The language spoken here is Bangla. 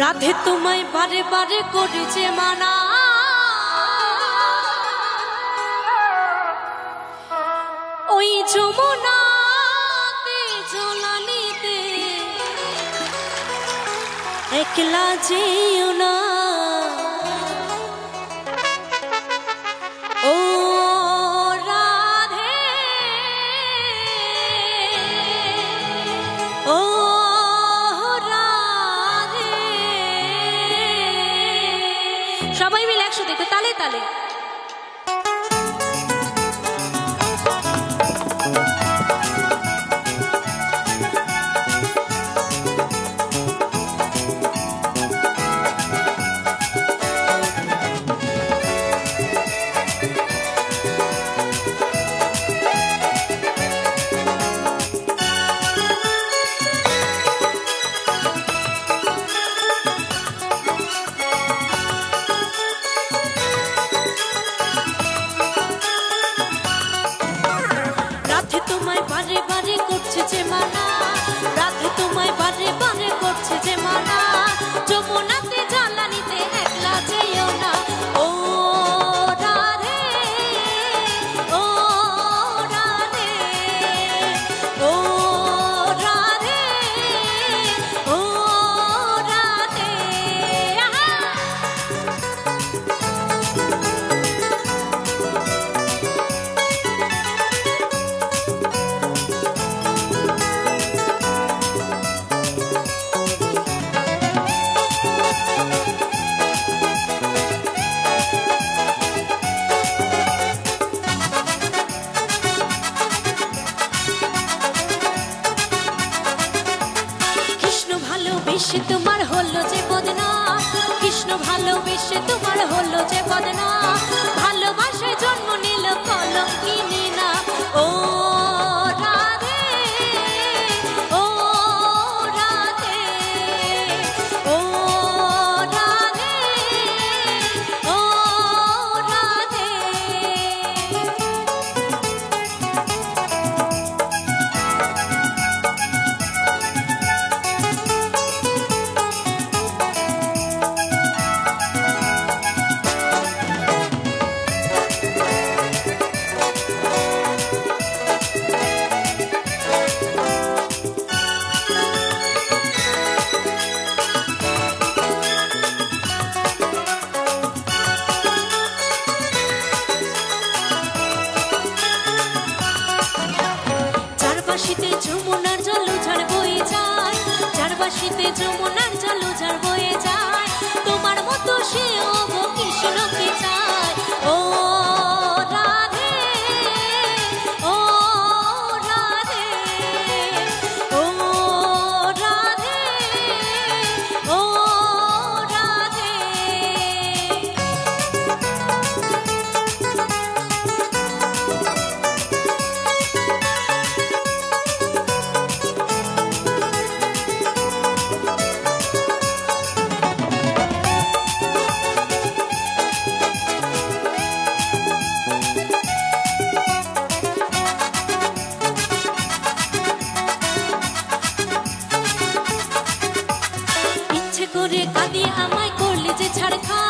রাধে তোমায় বারে বারে করেছে মানা, ওই যমুনাতে জলানিতে একলা যেও না। ও রাধে, ও রাধে, সবাই মিলে একসাথে একটু তালে তালে। তোমায় বারে বারে করছে যে মানা, রাধে তোমায় বারে বারে করছে যে মানা, যমুনাতে জ্বালানিতে একলা যেও না। ও রাধে, ও রাধে, ও রাধে, ও রাধে। ভালোবেসে তোমার হলো যে বদনাম, কৃষ্ণ ভালোবেসে তোমার হলো যে বদনাম, ভালোবাসায় জন্ম নিল কলঙ্কিনী নাম। ও রাধে, ও রাধে, ও রাধে, ও রাধে। চারপাশিতে যমুনার জল ঝড় বয়ে যায়, চারপাশিতে যমুনার জল ঝড় বয়ে যায়, তোমার মতো সেও কৃষ্ণকে চায়। ও রাধে, ও রাধে, ও রাধে, ও রাধে। করে কাঁদিয়ে আমায় করলে যে ছাড়খা,